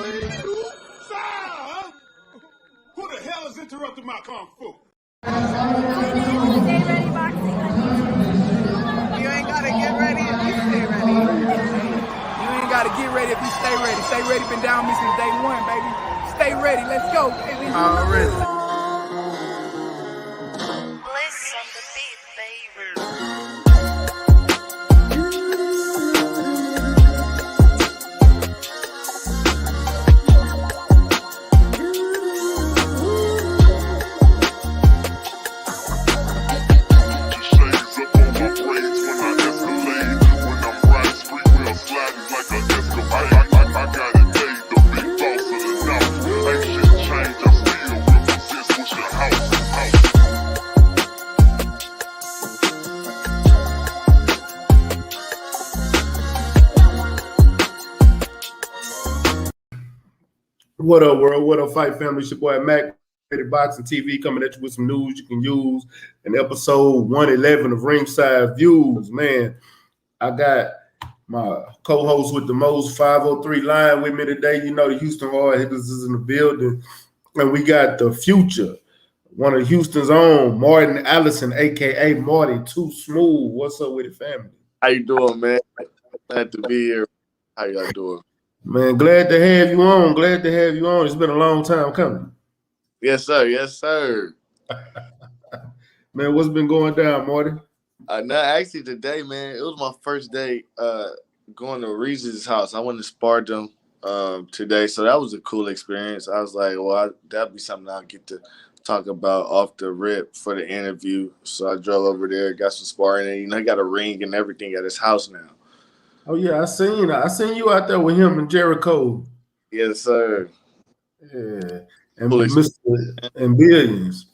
Sir! Who the hell is interrupting my kung fu? Stay Ready Boxing. You ain't gotta get ready if you stay ready. You ain't gotta get ready if you stay ready. Stay ready been down me since day one, baby. Stay ready, let's go, baby. Already. Bliss on the beat, baby. What up, world? What up, fight family? It's your boy Mac, StayReadyBoxingTV, coming at you with some news you can use in episode 111 of Ringside Views. Man, I got my co-host with the most 503 line with me today. You know, the Houston Hard Hitters is in the building. And we got the future, one of Houston's own, Martin Allison, a.k.a. Marty Too Smooth. What's up with the family? How you doing, man? Glad to be here. How y'all doing? Man, glad to have you on. Glad to have you on. It's been a long time coming. Yes, sir. Yes, sir. Man, what's been going down, Marty? No, actually today, man, it was my first day going to Reese's house. I went to spar them today, so that was a cool experience. I was like, well, that'd be something I'll get to talk about off the rip for the interview. So I drove over there, got some sparring, and you know, he got a ring and everything at his house now. Oh yeah, I seen you out there with him and Jericho. Yes, sir. Yeah, and Mr. and Billions.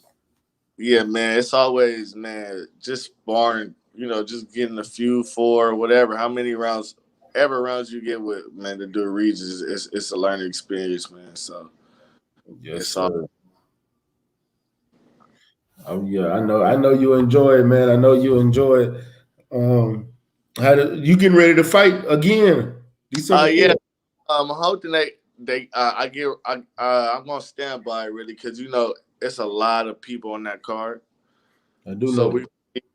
Yeah, man, it's always, man, just sparring, you know, just getting a few, 4, whatever, how many rounds, every rounds you get with, man, to do Regis, it's a learning experience, man. So, yes, sir. Oh yeah, I know you enjoy it, man. I know you enjoy it. You getting ready to fight again? Yeah, I'm hoping I'm gonna stand by really because you know it's a lot of people on that card. I do know.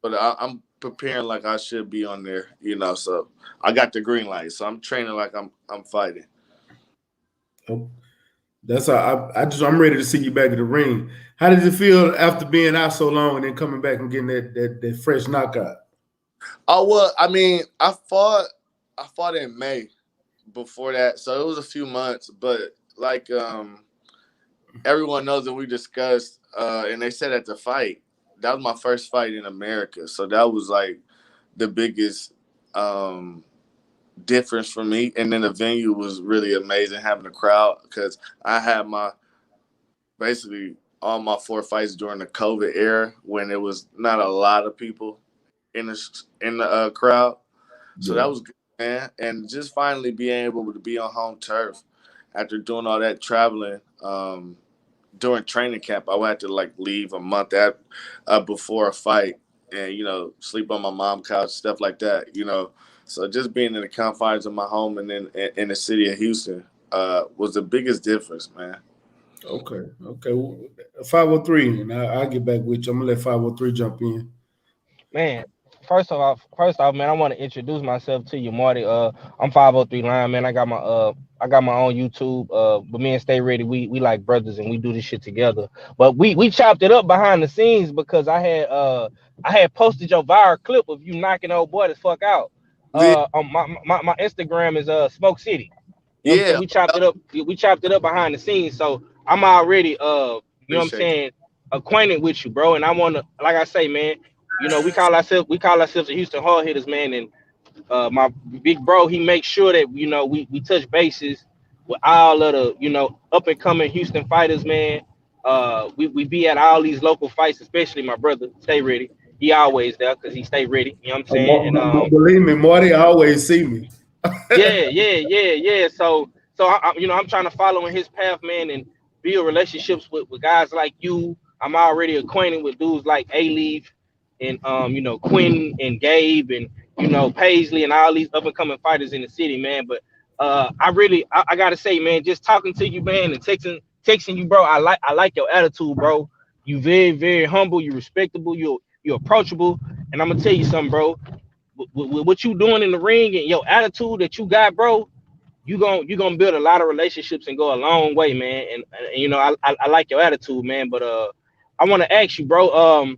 But I'm preparing like I should be on there, you know. So I got the green light, so I'm training like I'm fighting. Oh, that's how I'm ready to see you back in the ring. How did it feel after being out so long and then coming back and getting that fresh knockout? Oh well, I mean, I fought in May before that, so it was a few months. But like everyone knows that we discussed, and they said at the fight that was my first fight in America, so that was like the biggest difference for me. And then the venue was really amazing, having a crowd because I had basically all my 4 fights during the COVID era when it was not a lot of people in the crowd. So that was good, man. And just finally being able to be on home turf after doing all that traveling during training camp. I had to like leave a month before a fight and, you know, sleep on my mom's couch, stuff like that, you know. So just being in the confines of my home and then in the city of Houston was the biggest difference, man. Okay. 503, and I'll get back with you. I'm gonna let 503 jump in. Man, first off, man, I want to introduce myself to you, Marty. I'm 503 Line, man. I got my own YouTube. But me and Stay Ready, we like brothers and we do this shit together. But we chopped it up behind the scenes because I had posted your viral clip of you knocking old boy the fuck out. On my Instagram is Smoke City. You know what I'm saying? We chopped it up behind the scenes. So I'm already you know what I'm saying, acquainted with you, bro. And I wanna, like I say, man. You know, we call ourselves the Houston Hard Hitters, man. And my big bro, he makes sure that, you know, we touch bases with all of the, you know, up and coming Houston fighters, man. We be at all these local fights, especially my brother, Stay Ready. He always there because he stay ready. You know what I'm saying? And believe me, Marty always see me. Yeah. So I, you know, I'm trying to follow in his path, man, and build relationships with guys like you. I'm already acquainted with dudes like A-Leaf and you know, Quinn and Gabe and, you know, Paisley and all these up and coming fighters in the city, man. But I gotta say, man, just talking to you, man, and texting you, bro. I like your attitude, bro. You very humble. You respectable. You approachable. And I'm gonna tell you something, bro. With what you doing in the ring and your attitude that you got, bro, you gonna build a lot of relationships and go a long way, man. And you know, I like your attitude, man. But I want to ask you, bro.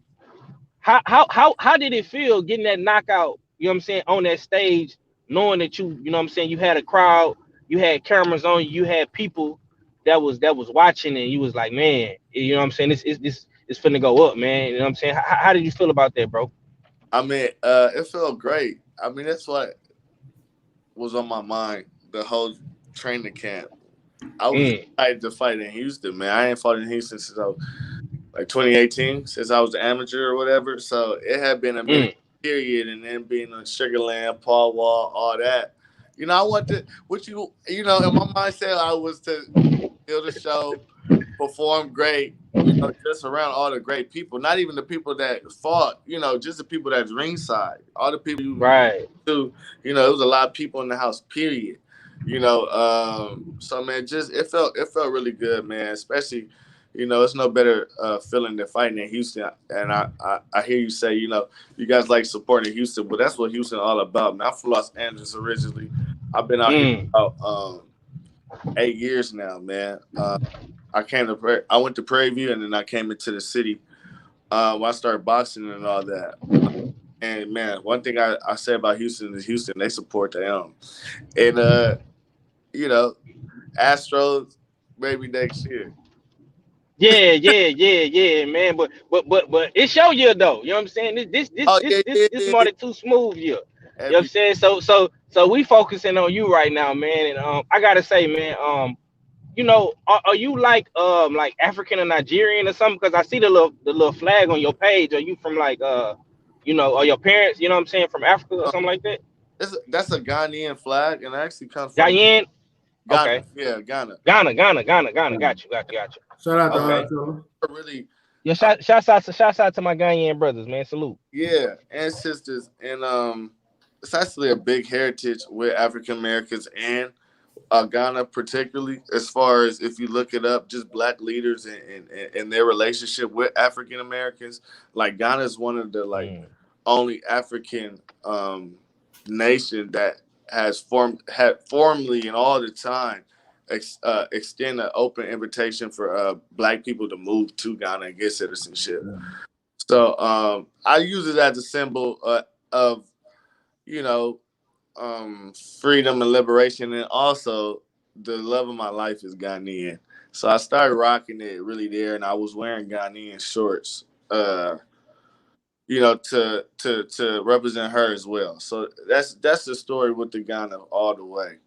How did it feel getting that knockout? You know what I'm saying, on that stage, knowing that you know what I'm saying, you had a crowd, you had cameras on you, you had people that was watching, and you was like, man, you know what I'm saying, this finna go up, man. You know what I'm saying? How did you feel about that, bro? I mean, it felt great. I mean, that's what was on my mind the whole training camp. I was excited to fight in Houston, man. I ain't fought in Houston since I was like 2018, since I was an amateur or whatever. So it had been a minute period, and then being on Sugarland, Paul Wall, all that. You know, I want to, you know, in my mindset, I was to build a show, perform great, you know, just around all the great people, not even the people that fought, you know, just the people that's ringside, all the people you do, you know, it was a lot of people in the house, period. You know, so man, just it felt really good, man. Especially, you know, it's no better feeling than fighting in Houston. And I hear you say, you know, you guys like supporting Houston, but that's what Houston all about. Man, I'm from Los Angeles originally. I've been out here about 8 years now, man. I went to Prairie View, and then I came into the city when I started boxing and all that. And man, one thing I say about Houston is Houston, they support them. And you know, Astros maybe next year. Yeah, man. But it's your year though. You know what I'm saying? This more than too smooth year. You know what I'm saying? So we focusing on you right now, man. And I gotta say, man, you know, are you like African or Nigerian or something? Because I see the little flag on your page. Are you from like you know, or your parents, you know what I'm saying, from Africa or something like that? That's a Ghanaian flag, and it actually comes from Ghana. Ghana. Okay. Yeah, Ghana. Ghana. Got you. Shout out to Okay. Really. Yeah, shouts out to my Ghanaian brothers, man. Salute. Yeah, and sisters, and it's actually a big heritage with African Americans and Ghana, particularly as far as if you look it up, just black leaders and their relationship with African Americans. Like Ghana is one of the only African nation that has formally and all the time extend an open invitation for black people to move to Ghana and get citizenship. So I use it as a symbol of, you know, freedom and liberation, and also the love of my life is Ghanaian. So I started rocking it really there, and I was wearing Ghanaian shorts, you know, to represent her as well. So that's the story with the Ghana all the way.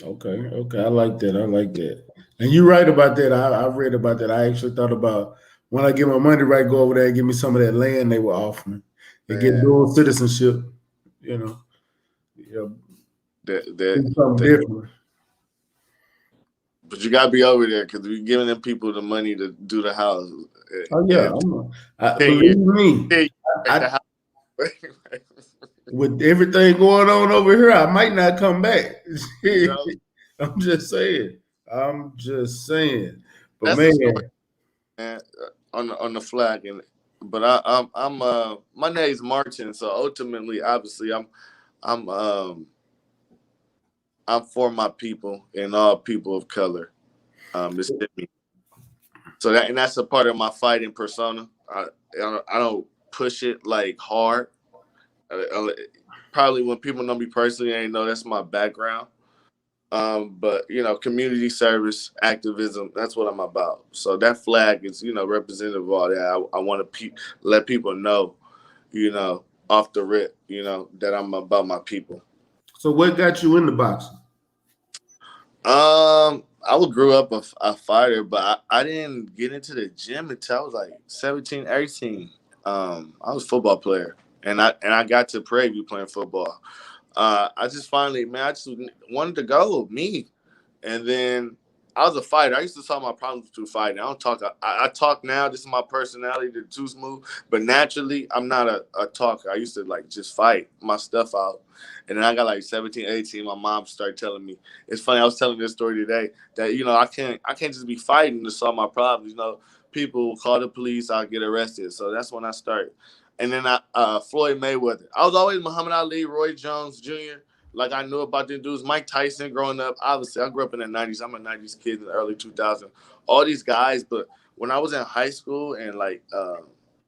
Okay, I like that. And you're right about that. I read about that. I actually thought about when I get my money right, go over there and give me some of that land they were offering and get dual citizenship. You know, something different. But you gotta be over there because we're giving them people the money to do the house. Oh yeah, believe me. With everything going on over here, I might not come back. You know? I'm just saying. But that's man, on the flag, but I'm my name's Martin, so ultimately, obviously, I'm for my people and all people of color. So that's a part of my fighting persona. I don't push it like hard. Probably when people know me personally, they know that's my background. But you know, community service, activism, that's what I'm about. So that flag is, you know, representative of all that. I want to let people know, you know, off the rip, you know, that I'm about my people. So what got you into boxing? I grew up a fighter, but I didn't get into the gym until I was like 17, 18. I was a football player, and I got to Prairie View playing football. I just finally, man, I just wanted to go, me. And then I was a fighter. I used to solve my problems through fighting. I don't talk. I talk now. This is my personality. They're too smooth. But naturally, I'm not a talker. I used to like just fight my stuff out. And then I got like 17, 18. My mom started telling me. It's funny. I was telling this story today that, you know, I can't just be fighting to solve my problems. You know, people will call the police. I'll get arrested. So that's when I started. And then Floyd Mayweather. I was always Muhammad Ali, Roy Jones Jr. Like, I knew about them dudes. Mike Tyson growing up. Obviously, I grew up in the 90s. I'm a 90s kid in the early 2000s. All these guys. But when I was in high school and, like,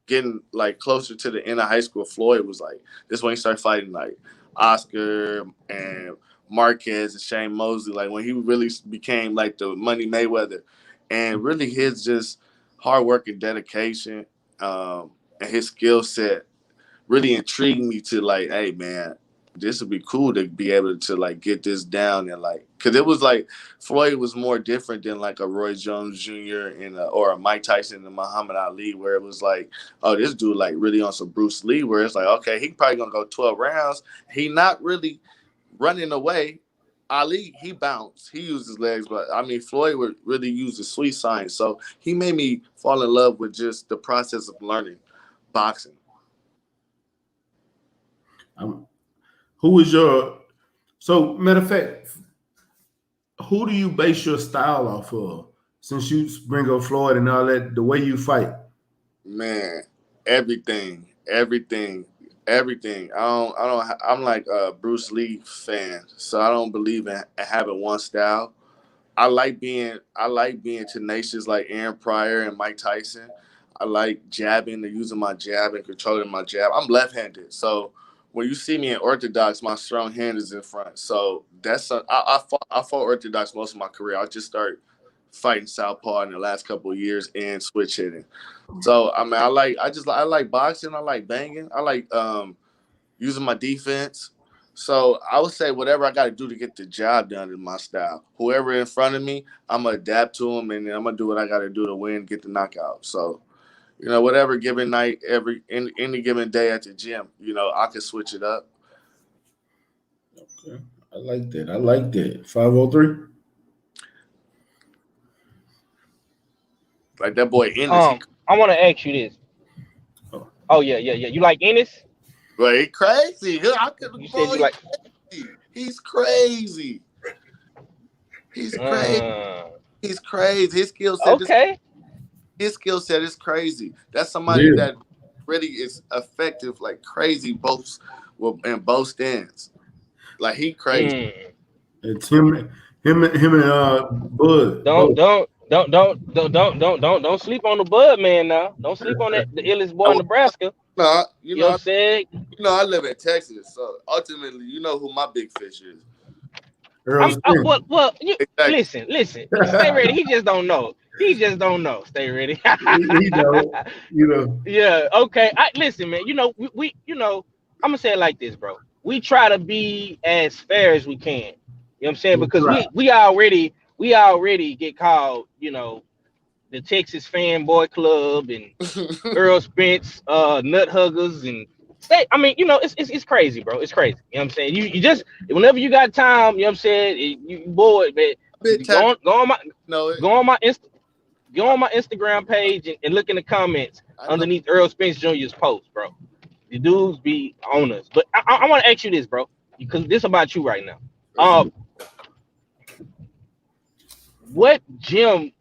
getting, like, closer to the end of high school, Floyd was, like, this when he started fighting, like, Oscar and Marquez and Shane Mosley. Like, when he really became, like, the Money Mayweather. And really his just hard work and dedication and his skill set really intrigued me to, like, hey, man, this would be cool to be able to like get this down and like, cause it was like Floyd was more different than like a Roy Jones Jr. and or a Mike Tyson and Muhammad Ali, where it was like, oh, this dude like really on some Bruce Lee, where it's like, okay, he probably gonna go 12 rounds. He not really running away. Ali, he bounced, he used his legs, but I mean Floyd would really use the sweet science. So he made me fall in love with just the process of learning boxing. Who is your, so matter of fact, who do you base your style off of? Since you bring up Floyd and all that, the way you fight. Man, everything. I'm like a Bruce Lee fan, so I don't believe in having one style. I like being tenacious like Aaron Pryor and Mike Tyson. I like jabbing and using my jab and controlling my jab. I'm left-handed, so when you see me in orthodox, my strong hand is in front. So that's I fought orthodox most of my career. I just started fighting southpaw in the last couple of years and switch hitting. So I mean, I like boxing. I like banging. I like using my defense. So I would say whatever I got to do to get the job done is my style. Whoever in front of me, I'm gonna adapt to them, and then I'm gonna do what I got to do to win, get the knockout. So, you know, whatever given night, any given day at the gym, you know, I can switch it up. Okay. I like that. 503. Like that boy Ennis. I want to ask you this. Oh yeah. You like Ennis? Well, he crazy. You said you like. He's crazy. He's crazy. His skill set. Okay. His skill set is crazy. That's somebody that really is effective, like crazy, in both stands. Like he crazy. It's him and Bud. Don't sleep on the Bud man now. Don't sleep on that, the illest boy in Nebraska. No, you know what I'm saying? You know, I live in Texas, so ultimately, you know who my big fish is. Listen. Stay ready. He just don't know. Stay ready. you know. Yeah. Okay. Listen, man. You know, we I'm gonna say it like this, bro. We try to be as fair as we can. You know what I'm saying? Because we already get called, you know, the Texas Fanboy Club and Earl Spence, Nut Huggers, and I mean, you know, it's crazy, bro. It's crazy. You know what I'm saying? You just whenever you got time, you know what I'm saying, you bored, man. Go on my Instagram page and look in the comments underneath Earl Spence Jr.'s post, bro. The dudes be on us. But I want to ask you this, bro, because this is about you right now. What gym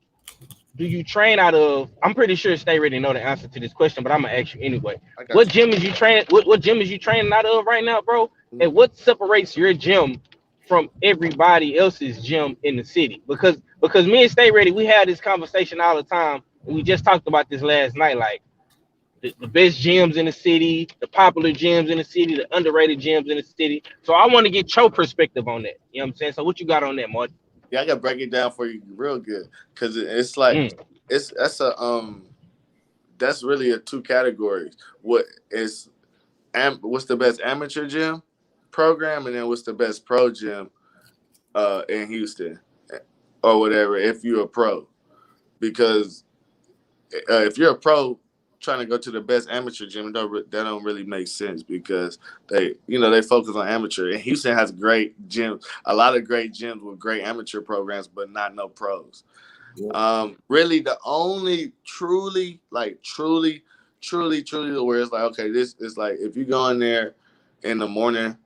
do you train out of? I'm pretty sure Stay Ready know the answer to this question, but I'm gonna ask you anyway. What gym is you training? What gym is you training out of right now, bro? And what separates your gym from everybody else's gym in the city? Because me and Stay Ready, we had this conversation all the time, and we just talked about this last night. Like the best gyms in the city, the popular gyms in the city, the underrated gyms in the city. So I want to get your perspective on that. You know what I'm saying? So what you got on that, Marty? Yeah, I gotta break it down for you real good, because it's like that's really a two categories. What's the best amateur gym program, and then what's the best pro gym in Houston or whatever if you're a pro. Because if you're a pro, trying to go to the best amateur gym, that don't really make sense because they focus on amateur. And Houston has great gyms, a lot of great gyms with great amateur programs, but not no pros. Yeah. Really, the only truly where it's like, okay, this is like if you go in there in the morning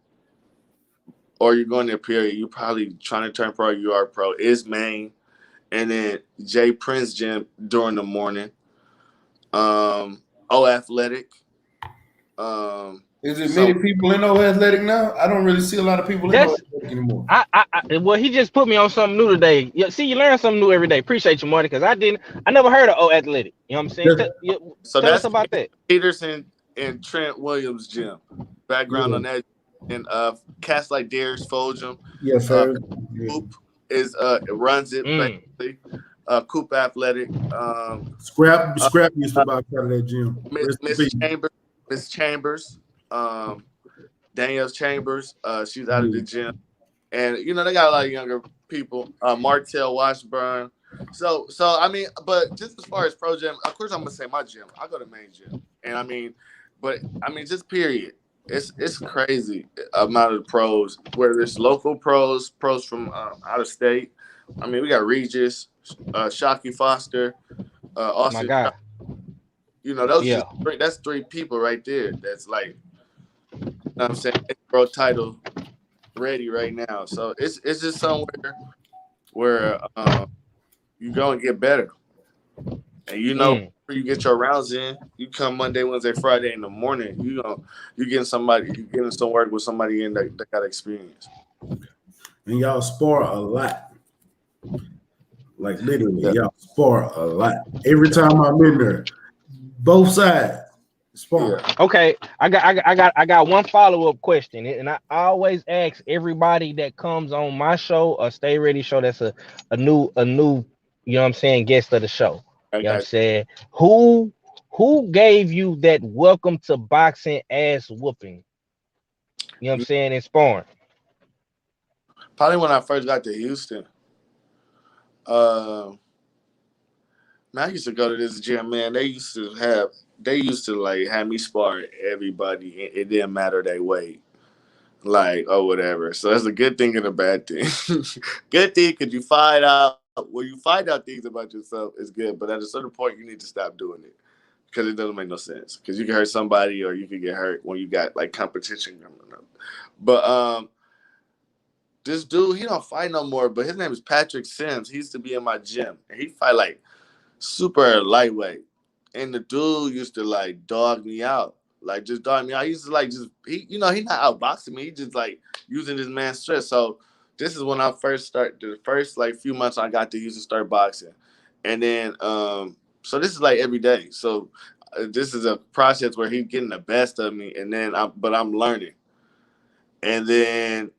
or you're going there period, you're probably trying to turn pro, you are pro, is Maine, and then Jay Prince gym during the morning. Athletic. Is it many people in Athletic now? I don't really see a lot of people in Athletic anymore. Well, he just put me on something new today. See, you learn something new every day. Appreciate you, Marty, because I never heard of Athletic. You know what I'm saying? So tell us about that. Peterson and Trent Williams gym. Background on that, and cats like Darius Foljam. Yes, sir. Coop is runs it basically. Coop Athletic. Scrap used to buy out of that gym. Miss Chambers, Danielle Chambers. She's out of the gym, and they got a lot of younger people. Martell Washburn. So I mean, but just as far as pro gym, of course I'm gonna say my gym. I go to main gym, and just period. It's crazy amount of pros. Whether it's local pros from out of state. I mean, we got Regis, Shockey Foster, Austin. My God. That's three people right there. That's like, I'm saying, pro title ready right now. So it's just somewhere where you go and get better, and where you get your rounds in. You come Monday, Wednesday, Friday in the morning. You getting some work with somebody in that got experience. And y'all spar a lot. Like literally, y'all spar a lot. Every time I'm in there, both sides spar. Yeah. Okay, I got one follow-up question, and I always ask everybody that comes on my show or Stay Ready show that's a new you know what I'm saying, guest of the show. You know what I'm saying? Who gave you that welcome to boxing ass whooping? You know what I'm saying, in sparring? Probably when I first got to Houston. Man, I used to go to this gym, man. They used to like have me spar everybody. It didn't matter their weight, like, or whatever. So that's a good thing and a bad thing. Good thing because you find out things about yourself is good, but at a certain point you need to stop doing it because it doesn't make no sense. Because you can hurt somebody or you can get hurt when you got like competition coming up. But this dude, he don't fight no more, but his name is Patrick Sims. He used to be in my gym, and he fight like super lightweight. And the dude used to like dog me out, like just dog me out. He used to like he not outboxing me. He just like using his man's stress. So this is when I first started. The first like few months I got to Houston start boxing, and then so this is like every day. So this is a process where he's getting the best of me, and then I'm learning, and then.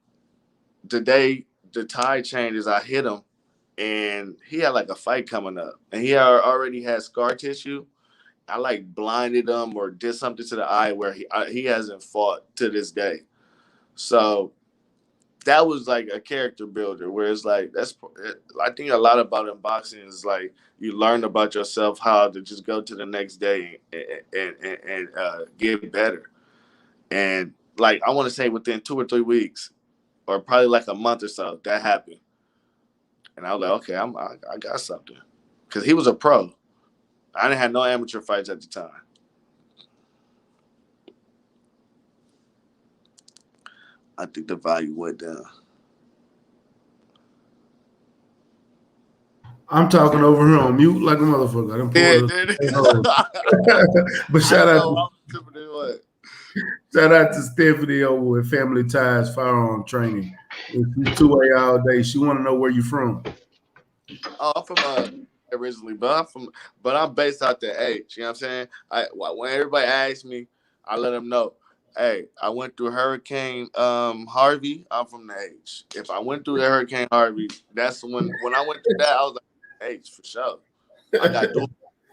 The day the tide changes, I hit him, and he had like a fight coming up, and he already had scar tissue. I like blinded him or did something to the eye where he hasn't fought to this day. So that was like a character builder, where it's like I think a lot about in boxing is like you learn about yourself, how to just go to the next day and get better. And like I want to say within 2 or 3 weeks. Or probably like a month or so, that happened. And I was like, okay, I got something. Because he was a pro. I didn't have no amateur fights at the time. I think the value went down. I'm talking over here on mute like a motherfucker. But shout out. Shout out to Stephanie over with Family Ties Firearm Training. She's 2A all day. She want to know where you from. Oh, I'm from originally, but I'm based out the H. You know what I'm saying? When everybody asks me, I let them know. Hey, I went through Hurricane Harvey. I'm from the H. If I went through the Hurricane Harvey, that's when I went through that. I was like H for sure.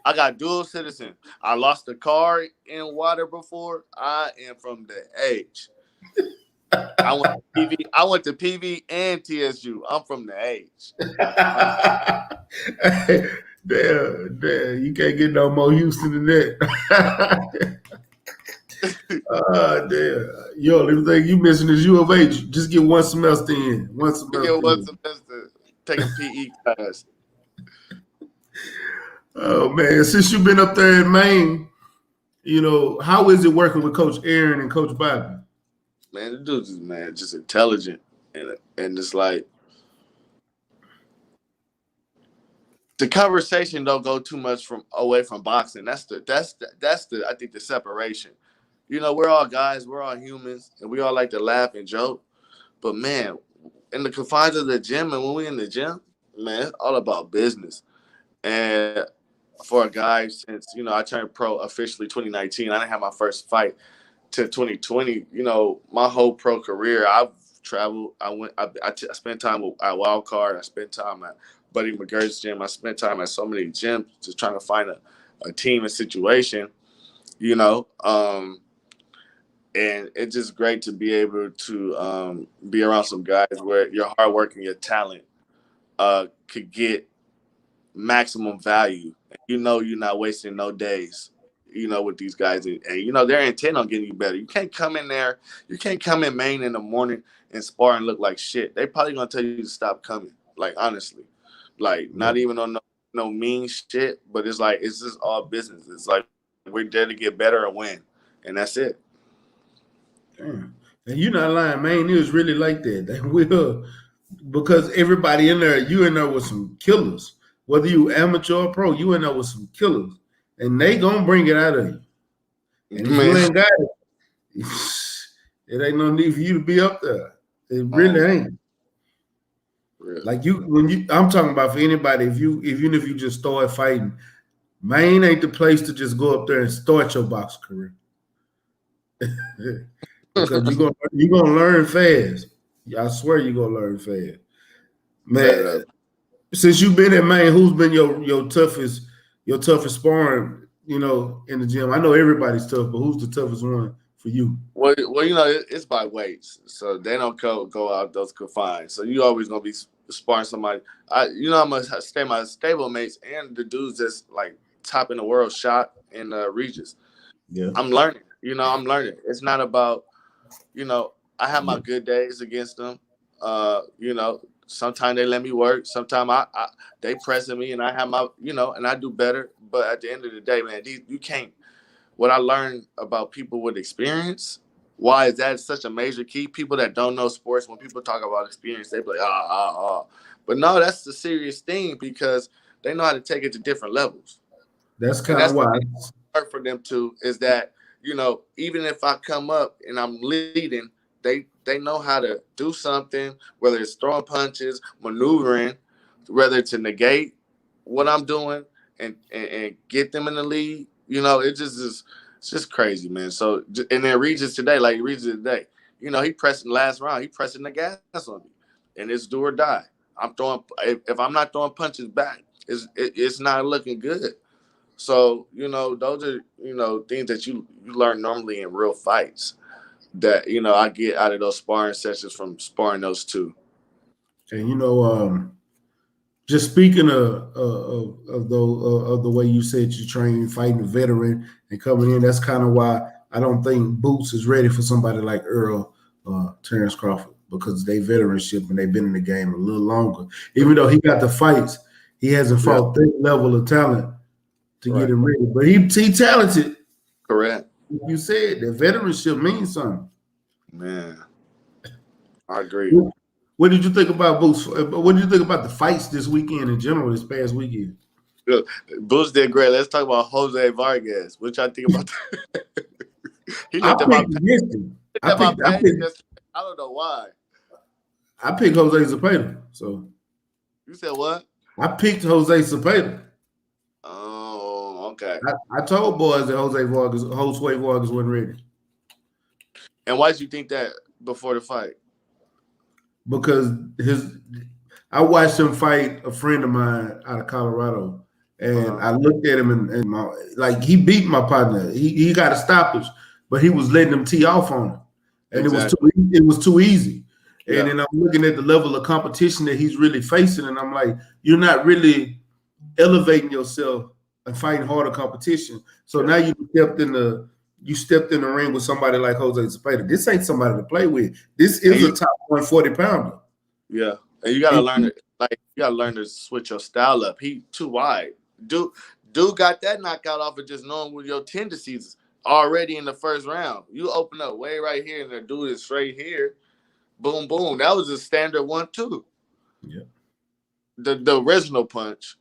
I got dual citizen. I lost a car in water before. I am from the H. I went to PV and TSU. I'm from the H. Damn, you can't get no more Houston than that. Damn. Yo, only thing you missing is U of H. Just get one semester in. One semester. Take a PE class. Oh man, since you've been up there in Maine, you know, how is it working with Coach Aaron and Coach Bobby? Man, the dude's just intelligent and it's like the conversation don't go too much away from boxing. That's the I think the separation. You know, we're all guys, we're all humans, and we all like to laugh and joke. But man, in the confines of the gym and when we in the gym, man, it's all about business. And for a guy, since, you know, I turned pro officially 2019, I didn't have my first fight till 2020. You know, my whole pro career, I've traveled. I spent time at Wild Card. I spent time at Buddy McGirt's gym. I spent time at so many gyms just trying to find a team and situation, you know. And it's just great to be able to be around some guys where your hard work and your talent could get maximum value. You know, you're not wasting no days, you know, with these guys. And you know, they're intent on getting you better. You can't come in there. You can't come in Maine in the morning and spar and look like shit. They probably going to tell you to stop coming. Like, honestly. Like, not even on no mean shit, but it's like, it's just all business. It's like, we're there to get better and win. And that's it. Damn. And you're not lying, Maine is really like that. They will, because everybody in there, you in there with some killers. Whether you amateur or pro, you in there with some killers. And they gonna bring it out of you. And if you ain't got it, it ain't no need for you to be up there. It really ain't. Really? Like I'm talking about for anybody, even if you just start fighting, Maine ain't the place to just go up there and start your box career. Because you're gonna learn fast. I swear you're gonna learn fast. Man, since you've been in Maine, who's been your toughest sparring, you know, in the gym? I know everybody's tough, but who's the toughest one for you? Well, you know, it's by weights, so they don't go out those confines. So you always gonna be sparring somebody. I'm gonna stay my stable mates and the dudes that's like top in the world shot in Regis. Yeah, I'm learning. You know, I'm learning. It's not about, you know, I have my good days against them. You know, sometimes they let me work. Sometimes they pressing me, and I have my, you know, and I do better. But at the end of the day, man, you can't. What I learned about people with experience, why is that such a major key? People that don't know sports, when people talk about experience, they be like, But no, that's the serious thing because they know how to take it to different levels. That's kind of why. Hard for them to is that, you know, even if I come up and I'm leading, they know how to do something, whether it's throwing punches, maneuvering, whether to negate what I'm doing and get them in the lead. You know, it's just crazy, man. So, and then Regis today, you know, he pressing last round, he pressing the gas on me, and it's do or die. If I'm not throwing punches back, it's not looking good. So, you know, those are, you know, things that you learn normally in real fights that, you know, I get out of those sparring sessions from sparring those two. And, you know, just speaking of the way you said you train fighting a veteran and coming in, that's kind of why I don't think Boots is ready for somebody like Earl Terrence Crawford, because they veteranship and they've been in the game a little longer. Even though he got the fights, he hasn't fought that level of talent to get him ready. But he talented. Correct. You said that veteranship means something. Man, I agree. What did you think about Boots? What did you think about the fights this weekend in general, this past weekend? Look, Boots did great. Let's talk about Jose Vargas. What y'all think about that? He looked at my page. I don't know why. I picked Jose Zepeda. So you said what? I picked Jose Zepeda. Oh, okay. I told boys that Jose Vargas wasn't ready. And why did you think that before the fight? Because I watched him fight a friend of mine out of Colorado, and I looked at him and he beat my partner. He got a stoppage, but he was letting him tee off on him, and it was too easy. Yeah. And then I'm looking at the level of competition that he's really facing, and I'm like, you're not really elevating yourself and fighting harder competition. So now you stepped in the ring with somebody like Jose Zepeda. This ain't somebody to play with. This is a top 140 pounder. Yeah, and you gotta learn it. Like you gotta learn to switch your style up. He too wide. Dude got that knockout off of just knowing what your tendencies already in the first round. You open up way right here, and the dude is straight here. Boom, boom. That was a standard 1-2. Yeah. The original punch.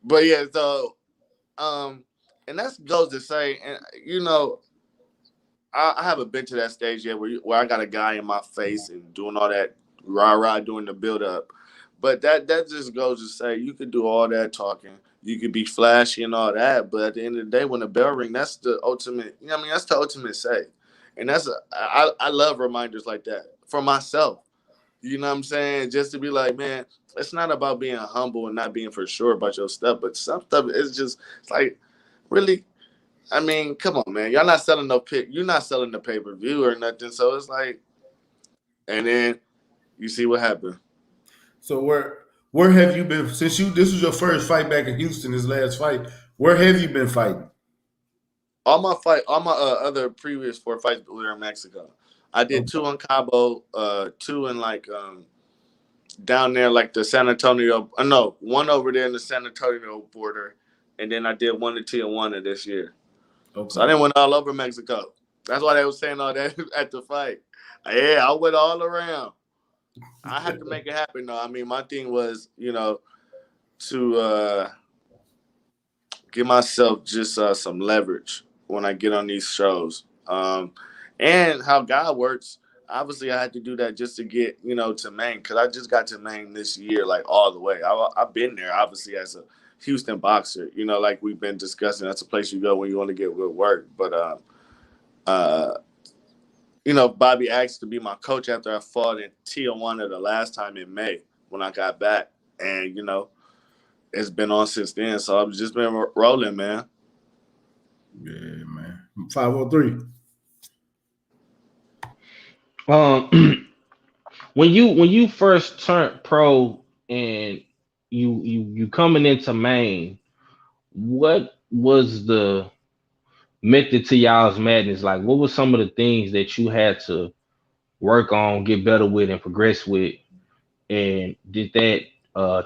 But yeah, so and that goes to say, and you know, I haven't been to that stage yet where I got a guy in my face and doing all that rah-rah doing the build-up. But that just goes to say you could do all that talking. You could be flashy and all that, but at the end of the day, when the bell ring, that's the ultimate, you know what I mean? That's the ultimate say. And I love reminders like that for myself. You know what I'm saying? Just to be like, man, it's not about being humble and not being for sure about your stuff, but some stuff is just, it's like, really? I mean, come on, man. Y'all not selling no pick. You're not selling the pay-per-view or nothing. So it's like, and then you see what happened. So where have you been since this was your first fight back in Houston, this last fight? Where have you been fighting? All my other previous 4 fights were in Mexico. I did 2 in Cabo, 2 in like down there like the San Antonio. No, 1 over there in the San Antonio border, and then I did 1 in Tijuana this year. Okay. So I didn't went all over Mexico. That's why they were saying all that at the fight. Yeah, I went all around. I had to make it happen though. I mean, my thing was, you know, to give myself just some leverage when I get on these shows. And how God works, obviously I had to do that just to get, you know, to Maine, because I just got to Maine this year, like all the way. I've been there, obviously, as a Houston boxer, you know, like we've been discussing. That's a place you go when you want to get good work. But, you know, Bobby asked to be my coach after I fought in Tijuana the last time in May when I got back. And, you know, it's been on since then. So I've just been rolling, man. Yeah, man. 503. When you first turned pro and you coming into Maine, what was the method to y'all's madness? Like, what were some of the things that you had to work on, get better with, and progress with? And did that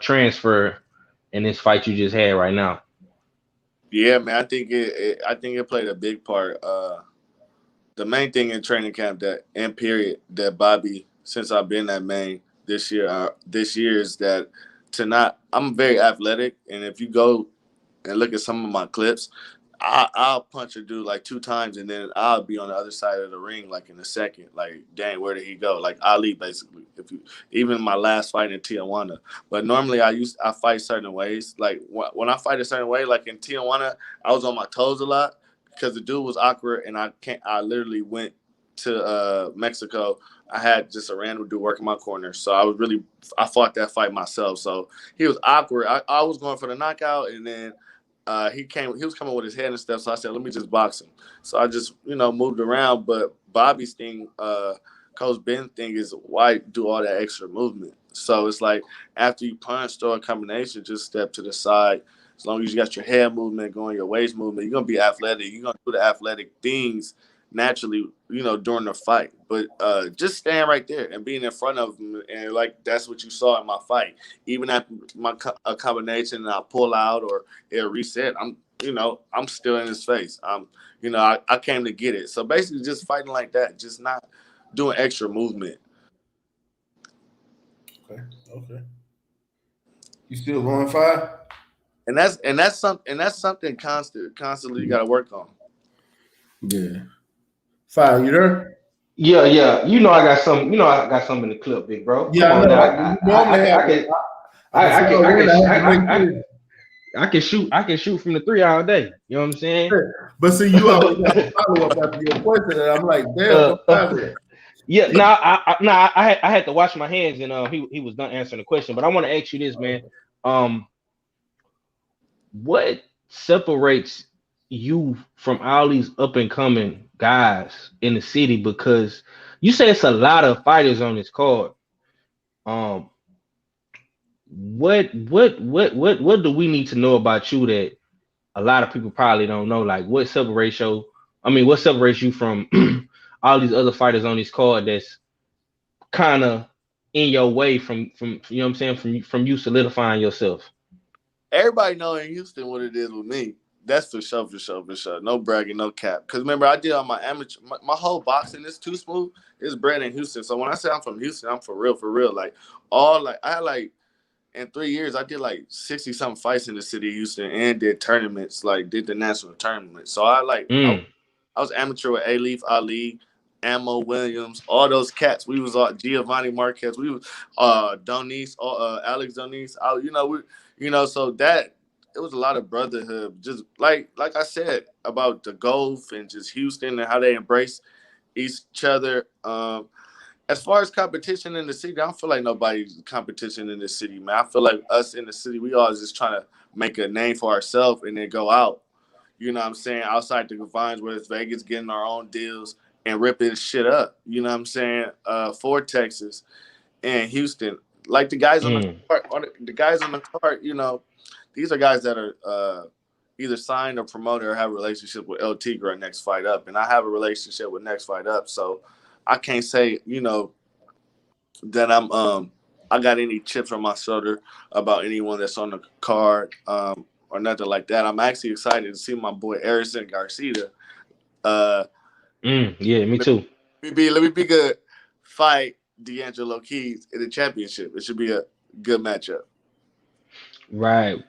transfer in this fight you just had right now? Yeah, man, I think it played a big part. The main thing in training camp that Bobby, since I've been at Maine this year is that I'm very athletic, and if you go and look at some of my clips, I'll punch a dude like 2 times, and then I'll be on the other side of the ring like in a second. Like, dang, where did he go? Like Ali, basically. Even my last fight in Tijuana. But normally I fight certain ways. Like when I fight a certain way, like in Tijuana, I was on my toes a lot because the dude was awkward, and I literally went to Mexico. I had just a random dude working my corner, so I fought that fight myself. So he was awkward. I was going for the knockout, and then he was coming with his head and stuff. So I said, let me just box him. So I just, you know, moved around. But Bobby's thing, Coach Ben's thing is why do all that extra movement? So it's like after you punch, throw a combination, just step to the side. As long as you got your head movement going, your waist movement, you're going to be athletic. You're going to do the athletic things naturally, you know, during the fight. But just staying right there and being in front of him, and like that's what you saw in my fight. Even after a combination and I pull out or it reset, I'm still in his face. I came to get it. So basically, just fighting like that, just not doing extra movement. Okay. You still going 5? And that's something constantly you got to work on. Yeah. 5, you there? Yeah. You know I got some. You know I got some in the clip, big bro. Yeah, Come on I can shoot from the 3 all day. You know what I'm saying? But see, you always have to follow up after your question, and I'm like, damn. Yeah, I had to wash my hands, and he was done answering the question. But I want to ask you this, man. What separates you from all these up and coming guys in the city? Because you say it's a lot of fighters on this card. what do we need to know about you that a lot of people probably don't know? Like, what separates you? I mean, what separates you from all these other fighters on this card that's kind of in your way from you know what I'm saying, from you solidifying yourself? Everybody know in Houston what it is with me. That's for sure, for sure, for sure. No bragging, no cap. Because remember, I did on my amateur, my whole boxing is too smooth. It's bred in Houston. So when I say I'm from Houston, I'm for real, for real. Like I had like in 3 years, I did like 60 something fights in the city of Houston and did tournaments, like did the national tournament. So Mm. I was amateur with Leaf Ollie, Ammo Williams, all those cats. We was all Giovanni Marquez. We was Donice, Alex Donice. So that it was a lot of brotherhood. Just like I said about the Gulf and just Houston and how they embrace each other. As far as competition in the city, I don't feel like nobody's competition in the city, man. I feel like us in the city, we all just trying to make a name for ourselves and then go out. You know what I'm saying? Outside the confines, where it's Vegas, getting our own deals and ripping shit up. You know what I'm saying? For Texas and Houston, like the guys on the Mm. card, the guys on the card. These are guys that are either signed or promoted or have a relationship with El Tigre or Next Fight Up, and I have a relationship with Next Fight Up, so I can't say that I got any chips on my shoulder about anyone that's on the card or nothing like that. I'm actually excited to see my boy Harrison Garcia. Yeah, me too. Let me be good. Fight D'Angelo Keys in the championship. It should be a good matchup. Right.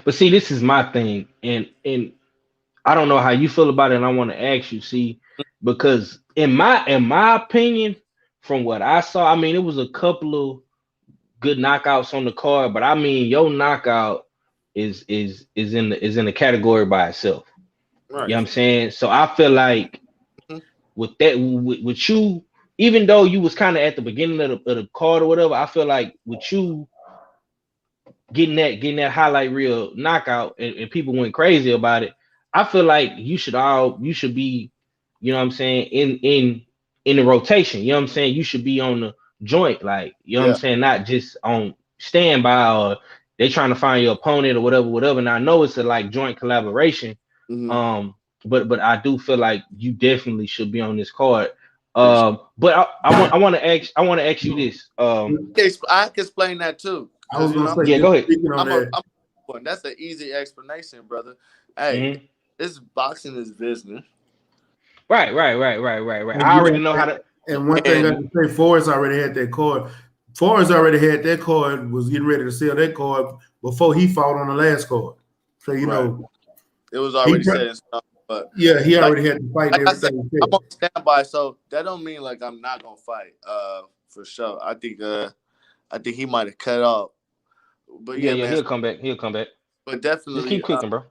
But see, this is my thing, and I don't know how you feel about it, and I want to ask you, see, because in my opinion, from what I saw, I mean, it was a couple of good knockouts on the card, but I mean, your knockout is in the category by itself. You Right. know what I'm saying? So I feel like with that, with you, even though you was kind of at the beginning of the card or whatever, I feel like with you getting that highlight reel knockout and people went crazy about it. I feel like you should be, you know what I'm saying, in the rotation. You know what I'm saying? You should be on the joint, like, you know what I'm Yeah. saying, not just on standby or they trying to find your opponent or whatever. And I know it's a like joint collaboration. Mm-hmm. Um, but I do feel like you definitely should be on this card. Appreciate But I want to ask you this. it. I can explain that too, I because was gonna say, Yeah, just go ahead. speaking on that. I'm one. That's an easy explanation, brother. Hey, Mhm. this boxing is business. Right. And I yeah, already know how to. and one thing I And can say, Forrest already had that card. Forrest already had that card, was getting ready to sell that card before he fought on the last card. So right, it was he already said in stone. But he like already had the fight and like I said, everything I'm set. on standby, so that don't mean like I'm not gonna fight. For sure. I think he might have cut off. But Yeah, yeah, yeah, man. he'll come back. He'll come back. But Just definitely, keep cooking, bro.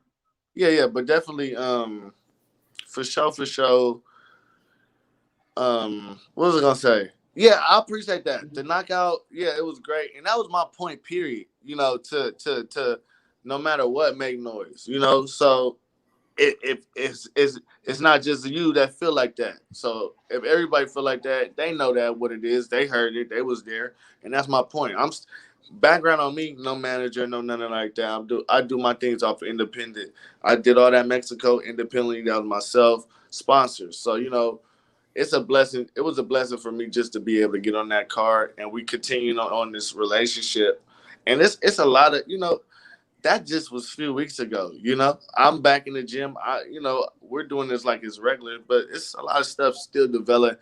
yeah, but definitely, for sure. What was I gonna say? Yeah, I appreciate that. The knockout, yeah, it was great, and that was my point. Period. To no matter what, make noise. So it's not just you that feel like that. So if everybody feel like that, they know that what it is. They heard it. They was there, and that's my point. Background on me, no manager, no nothing like that. I do my things off independent. I did all that Mexico independently. That was myself, sponsors. So it's a blessing. It was a blessing for me just to be able to get on that card, and we continue on this relationship. And it's a lot of that just was a few weeks ago. I'm back in the gym. We're doing this like it's regular, but it's a lot of stuff still developing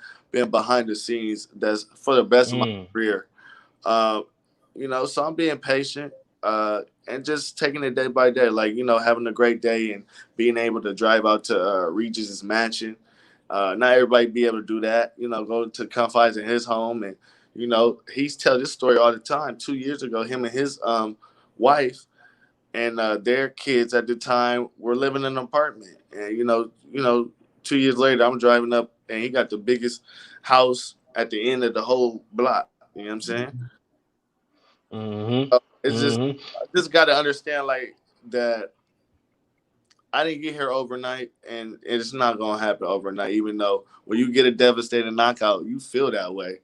behind the scenes that's for the best of my Mm. career. Uh, so I'm being patient and just taking it day by day, like, having a great day and being able to drive out to Regis' mansion. Not everybody be able to do that, go to confines in his home. And, he's tell this story all the time. 2 years ago, him and his wife and their kids at the time were living in an apartment. And, 2 years later, I'm driving up and he got the biggest house at the end of the whole block. You know what I'm saying? Mm-hmm. It's just, Mm-hmm. I just got to understand like that. I didn't get here overnight, and it's not gonna happen overnight. Even though when you get a devastating knockout, you feel that way.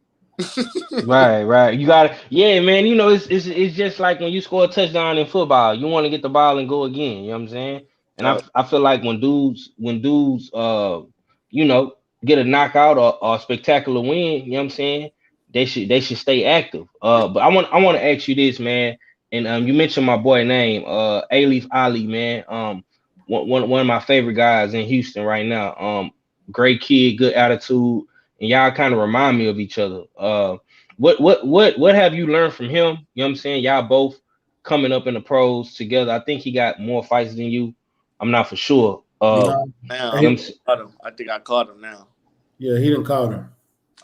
Right. You got to, yeah, man. You know, it's just like when you score a touchdown in football, you want to get the ball and go again. You know what I'm saying? And Uh, I feel like when dudes you know, get a knockout or a spectacular win, you know what I'm saying? They should stay active. But I want to ask you this, man. And you mentioned my boy name, Leaf Ollie, man. One of my favorite guys in Houston right now. Great kid, good attitude, and y'all kind of remind me of each other. What have you learned from him? You know what I'm saying? Y'all both coming up in the pros together. I think he got more fights than you. I'm not for sure. No, now You know and what I'm caught him. I think I caught him now. yeah, he didn't call him.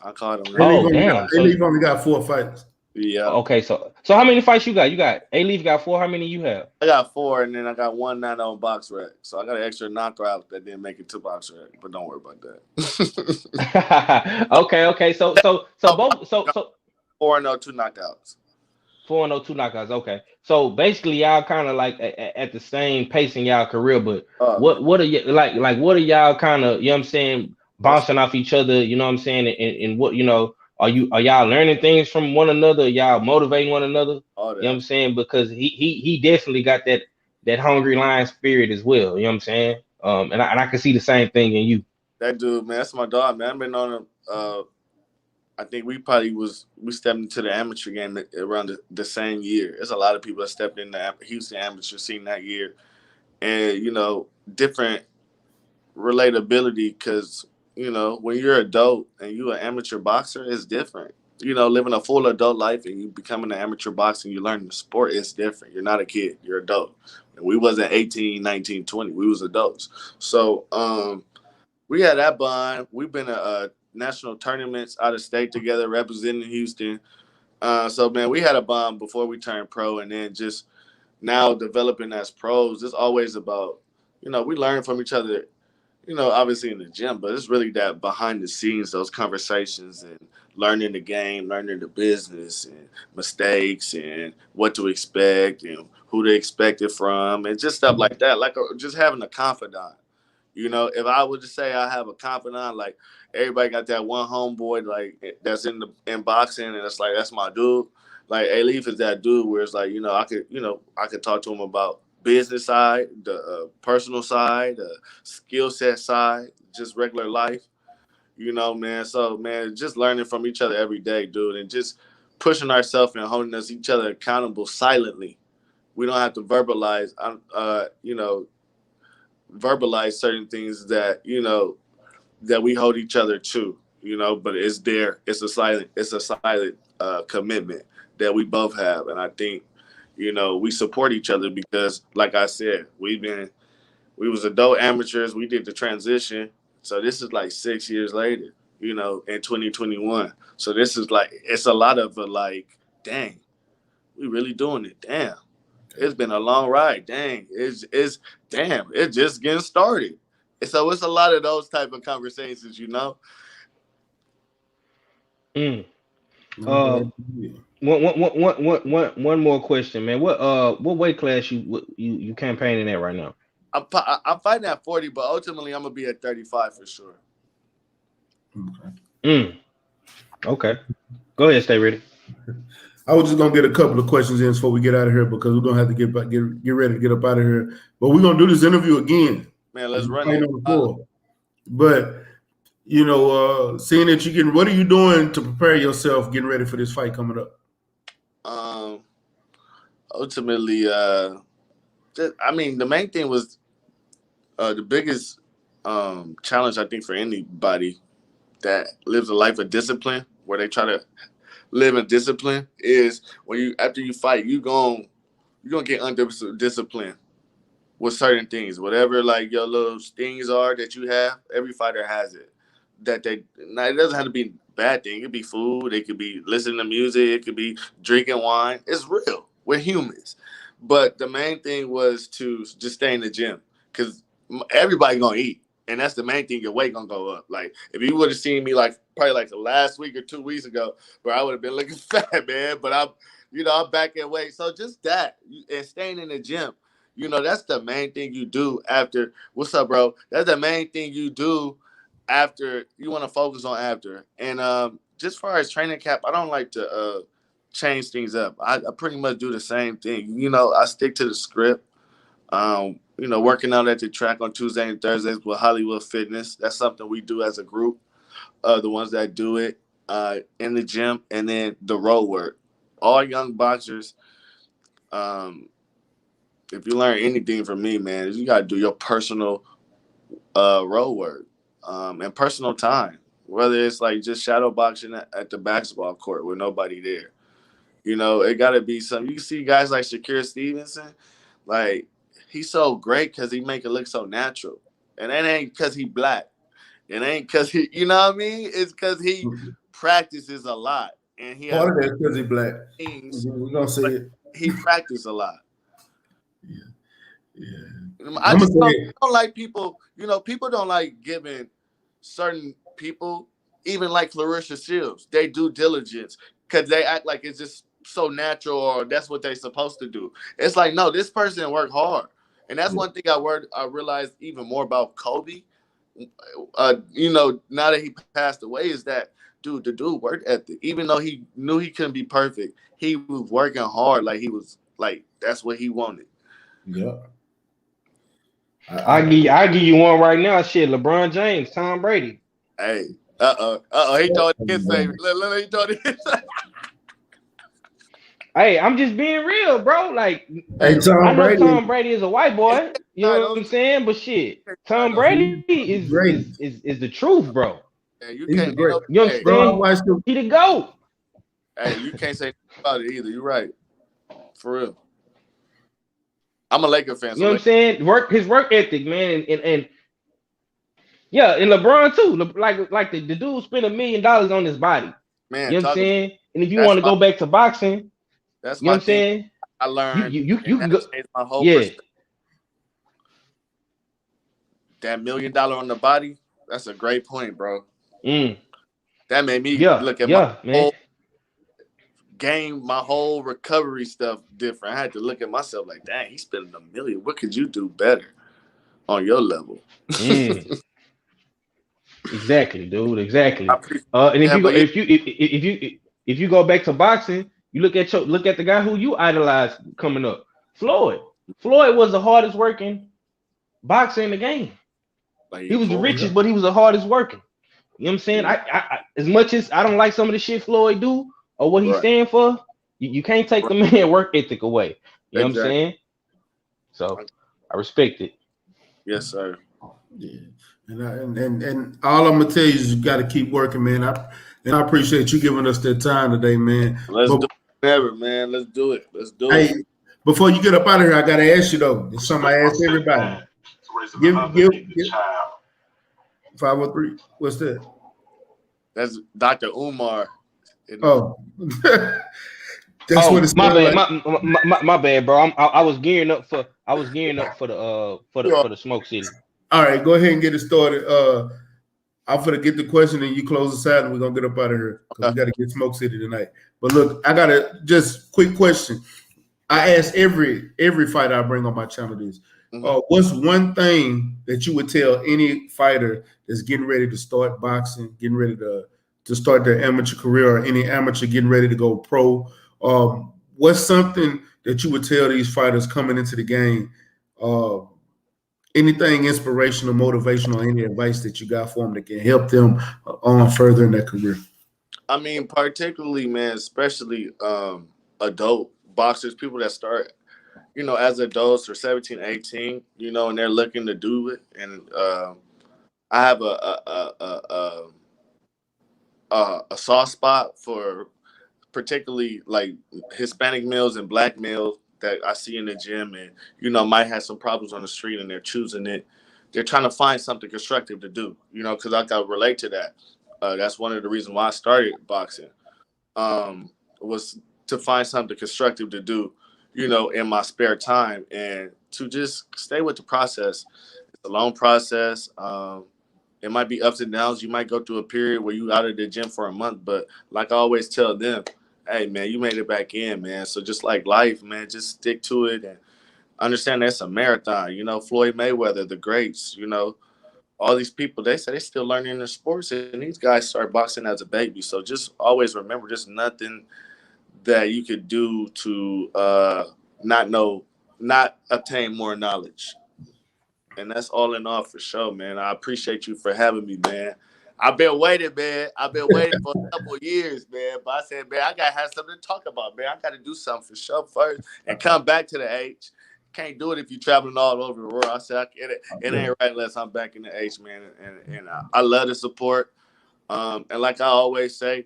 I caught him now. A-Leaf oh only got damn. So A-Leaf only got 4 fights. Yeah. okay, so how many fights you got? You got A-Leaf got 4. How many you have? I got 4, and then I got 1 not on box rec. So I got an extra knockout that didn't make it to box rec. But don't worry about that. Okay. So both so 4-0, 2 knockouts. 4-0, 2 knockouts. Okay. So basically, y'all kind of like at the same pace in y'all career, but Man. what are you like what are y'all kind of, you know what I'm saying, That's bouncing off each other, you know what I'm saying? And what, you know, are y'all learning things from one another? Y'all motivating one another? all You know what I'm that. saying? Because he definitely got that hungry lion spirit as well. You know what I'm saying? And I can see the same thing in you. That dude, man, that's my dog, man. I've been on him. I think we stepped into the amateur game around the same year. There's a lot of people that stepped in the Houston amateur scene that year, and you know, different relatability because you know when you're adult and you're an amateur boxer, it's different. You know, living a full adult life and you becoming an amateur boxer and you learn the sport, it's different. You're not a kid, you're adult. And we wasn't 18, 19, 20. We was adults. So we had that bond. We've been to national tournaments out of state together representing Houston. So man, we had a bond before we turned pro, and then just now developing as pros. It's always about, you know, we learn from each other, you know, obviously in the gym, but it's really that behind the scenes, those conversations and learning the game, learning the business and mistakes and what to expect and who to expect it from and just stuff like that. Like just having a confidant. You know, if I would just say I have a confidant, like everybody got that one homeboy like that's in boxing and it's like that's my dude. Like A-Leaf is that dude where it's like, I could talk to him about business side, the personal side, the skill set side, just regular life, you know, man. So, man, just learning from each other every day, dude, and just pushing ourselves and holding us each other accountable silently. We don't have to verbalize certain things that, you know, that we hold each other to, you know, but it's there. It's a silent commitment that we both have. And I think, you know, we support each other because, like I said, we was adult amateurs. We did the transition. So this is like 6 years later, you know, in 2021. So this is like, it's a lot of like, dang, we really doing it. Damn. It's been a long ride. Dang. It's just getting started. So it's a lot of those type of conversations, you know? Mm. I'm Uh, glad you did. one more question, man. What weight class you campaigning at right now? I'm fighting at 40, but ultimately I'm gonna be at 35 for sure. Okay. Mm. Okay. Go ahead, stay ready. I was just gonna get a couple of questions in before we get out of here because we're gonna have to get ready to get up out of here. But we're gonna do this interview again. Man, let's run Playing it. on the floor. But you know, seeing that you're getting, what are you doing to prepare yourself, getting ready for this fight coming up? Ultimately, the main thing was the biggest challenge I think for anybody that lives a life of discipline, where they try to live in discipline, is when you after you fight, you're gonna get under discipline with certain things, whatever like your little things are that you have. Every fighter has it. Now it doesn't have to be a bad thing. It could be food. It could be listening to music. It could be drinking wine. It's real. We're humans. But the main thing was to just stay in the gym because everybody gonna eat, and that's the main thing. Your weight gonna go up. Like if you would have seen me like probably like the last week or 2 weeks ago, where I would have been looking fat, man. But I'm back in weight. So just that and staying in the gym. You know, that's the main thing you do after. What's up, bro? That's the main thing you do after. You want to focus on after. And just as far as training camp, I don't like to change things up. I pretty much do the same thing. You know, I stick to the script. You know, working out at the track on Tuesday and Thursdays with Hollywood Fitness. That's something we do as a group. The ones that do it in the gym, and then the road work. All young boxers, if you learn anything from me, man, you got to do your personal road work and personal time. Whether it's like just shadow boxing at the basketball court with nobody there. You know, it got to be something. You see guys like Shakur Stevenson, like, he's so great because he make it look so natural. And that ain't because he black. It ain't because he, you know what I mean? It's because he practices a lot. And he part of that because he black. We're going to say it. He practices a lot. Yeah. I just don't like people, you know, people don't like giving certain people, even like Clarissa Shields, they due diligence because they act like it's just so natural or that's what they're supposed to do. It's like, no, this person worked hard. And that's one thing I realized even more about Kobe. You know, now that he passed away, is that the dude work ethic. Even though he knew he couldn't be perfect, he was working hard. Like he was like that's what he wanted. Yeah. I give you one right now. Shit, LeBron James, Tom Brady. Hey, he told his favorite. He told his. Hey, I'm just being real, bro. Like, hey, I know Tom Brady is a white boy. You know what I'm saying? But shit, Tom Brady is the truth, bro. Yeah, you He's can't. great. You understand? He the GOAT. Hey, you can't say anything about it either. You're right. For real. I'm a Laker fan. You know what I'm saying? His work ethic, man, and yeah, and LeBron too. Like the dude spent $1 million on his body. Man, you know what I'm saying? And if you want to go back to boxing, that's you know what I'm saying? I learned. You can go. My whole perspective. That $1 million on the body. That's a great point, bro. That made me look at my whole game, my whole recovery stuff different. I had to look at myself like, dang, he's spending $1 million. What could you do better on your level? Exactly, dude. Exactly. And if you go back to boxing, you look at the guy who you idolize coming up, Floyd. Floyd was the hardest working boxer in the game. Like, he was the richest, but he was the hardest working. You know what I'm saying? I as much as I don't like some of the shit Floyd do or what he stand for, you can't take the man work ethic away. You know what I'm saying? So I respect it. Yes, sir. Yeah. And all I'm gonna tell you is you got to keep working, man. I appreciate you giving us that time today, man. Let's do it ever, man. Let's do it. Let's do it. Hey, before you get up out of here, I gotta ask you though. It's something I ask everybody. Give 503. What's that? That's Dr. Umar. Oh. That's what it's my bad. Like. My bad, bro. I was gearing up for the Smoke City. All right, go ahead and get it started. I'm gonna get the question and you close us out and we're gonna get up out of here because we gotta get Smoke City tonight. But look, I got a just quick question. I ask every fighter I bring on my channel this. What's one thing that you would tell any fighter that's getting ready to start boxing, getting ready to start their amateur career, or any amateur getting ready to go pro? What's something that you would tell these fighters coming into the game? Anything inspirational, motivational, any advice that you got for them that can help them on further in their career? I mean, particularly, man, especially adult boxers, people that start, you know, as adults or 17, 18, you know, and they're looking to do it. And I have a soft spot for particularly like Hispanic males and Black males that I see in the gym and, you know, might have some problems on the street and they're choosing it. They're trying to find something constructive to do, you know, because I can relate to that. That's one of the reasons why I started boxing, was to find something constructive to do, you know, in my spare time and to just stay with the process. It's a long process. It might be ups and downs. You might go through a period where you out of the gym for a month, but like I always tell them, hey, man, you made it back in, man. So just like life, man, just stick to it and understand that's a marathon. You know, Floyd Mayweather, the greats, you know, all these people, they say they still learning their sports, and these guys start boxing as a baby. So just always remember, there's nothing that you could do to not obtain more knowledge. And that's all in all for sure, man. I appreciate you for having me, man. I've been waiting, man. I've been waiting for a couple of years, man. But I said, man, I got to have something to talk about, man. I got to do something for sure first and come back to the H. Can't do it if you're traveling all over the world. I said, it ain't right unless I'm back in the H, man. And I love the support. And like I always say,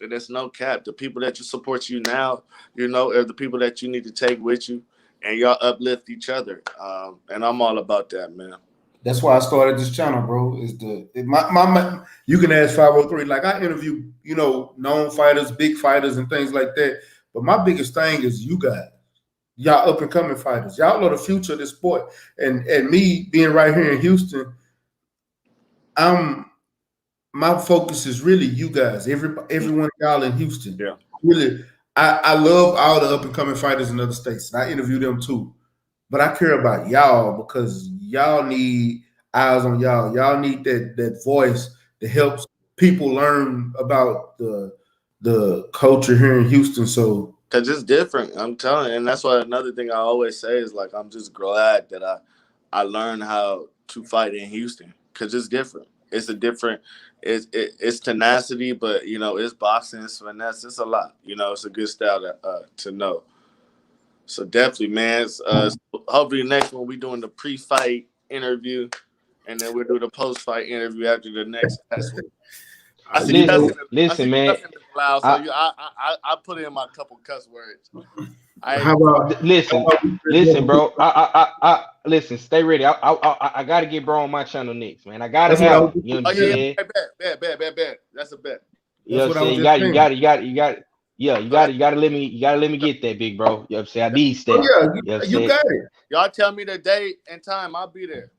and there's no cap. The people that you support you now, are the people that you need to take with you. And y'all uplift each other. And I'm all about that, man. That's why I started this channel, bro. You can ask 503. Like I interview, known fighters, big fighters, and things like that. But my biggest thing is you guys, y'all up and coming fighters. Y'all are the future of this sport. And me being right here in Houston, my focus is really you guys. Everyone of y'all in Houston. Yeah. Really, I love all the up and coming fighters in other states. And I interview them too. But I care about y'all because y'all need eyes on y'all. Y'all need that voice that helps people learn about the culture here in Houston. So because it's different, I'm telling you. And that's why another thing I always say is like I'm just glad that I learned how to fight in Houston because it's different. It's a different it's tenacity, but it's boxing, it's finesse, it's a lot. It's a good style to know. So definitely, man. Hopefully next one we doing the pre-fight interview, and then we'll do the post-fight interview after the next. Listen, man. Loud, so I put in my couple cuss words. Listen, bro. I listen. Stay ready. I gotta get bro on my channel next, man. I gotta have. You know what I'm saying? Bet. That's a bet. You know what I'm saying? You gotta let me get that, big bro. You know what I'm saying? I need that. You got it. Y'all tell me the date and time, I'll be there.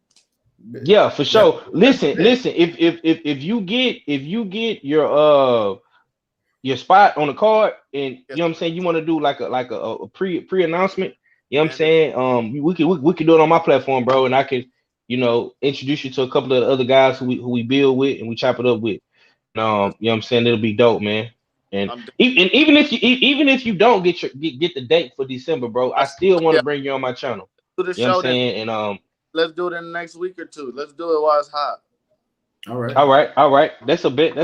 Yeah, for sure. Listen. If you get your spot on the card, and you know what I'm saying, you want to do like a pre-announcement. You know what I'm saying? We could do it on my platform, bro, and I could introduce you to a couple of the other guys who we build with and we chop it up with. You know what I'm saying? It'll be dope, man. And even if you don't get the date for December, bro, I still want to bring you on my channel. Do the show, what I'm saying? And let's do it in the next week or two. Let's do it while it's hot. All right. That's a bet,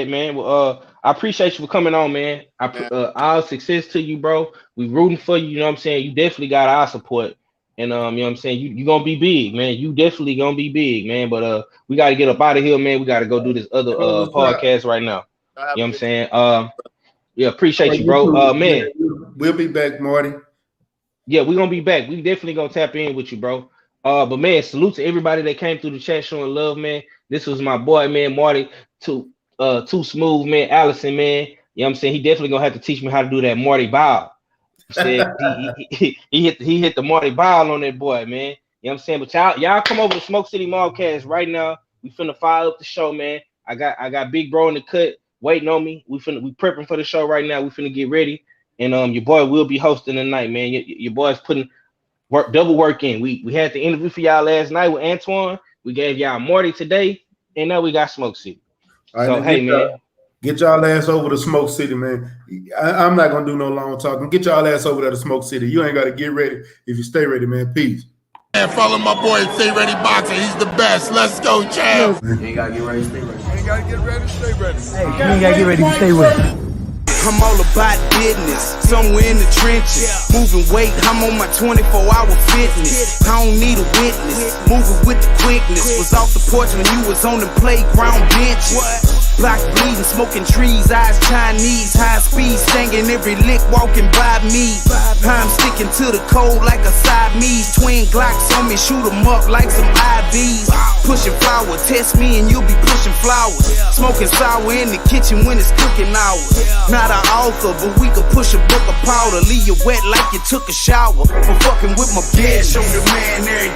man. Well, I appreciate you for coming on, man. All success to you, bro. We rooting for you. You know what I'm saying? You definitely got our support, and you know what I'm saying. You gonna be big, man. You definitely gonna be big, man. But we got to get up out of here, man. We got to go do this other podcast right now. You know what I'm saying? Yeah, appreciate you, bro. Man, we'll be back, Marty. Yeah, we're gonna be back. We definitely gonna tap in with you, bro. But man, salute to everybody that came through the chat showing love, man. This was my boy, man, Marty, too smooth, man, Allison, man. You know what I'm saying? He definitely gonna have to teach me how to do that Marty bow. He hit the Marty bow on that boy, man. You know what I'm saying? But y'all come over to Smoke City Mallcast right now. We finna fire up the show, man. I got Big Bro in the cut waiting on me. We prepping for the show right now. We finna get ready. And your boy will be hosting tonight, man. Your boy's putting double work in. We had the interview for y'all last night with Antoine. We gave y'all Marty today, and now we got Smoke City. Right, so hey, man, get y'all ass over to Smoke City, man. I'm not gonna do no long talking. Get y'all ass over there to Smoke City. You ain't gotta get ready if you stay ready, man. Peace. And follow my boy Stay Ready Boxing. He's the best. Let's go, champ. You ain't gotta get ready, stay ready. You ain't gotta get ready, stay ready. Hey, you ain't gotta get ready, stay ready. I'm all about business, somewhere in the trenches. Moving weight, I'm on my 24-hour fitness. I don't need a witness, moving with the quickness. Was off the porch when you was on the playground benches. Block bleeding, smoking trees, eyes Chinese. High speed, singing every lick walking by me. I'm sticking to the cold like a Siamese. Twin Glocks on me, shoot 'em up like some IVs. Pushing flour, test me and you'll be pushing flowers. Smoking sour in the kitchen when it's cooking hours. Not an author, but we could push a book of powder. Leave you wet like you took a shower. For fucking with my bitch. Show the man every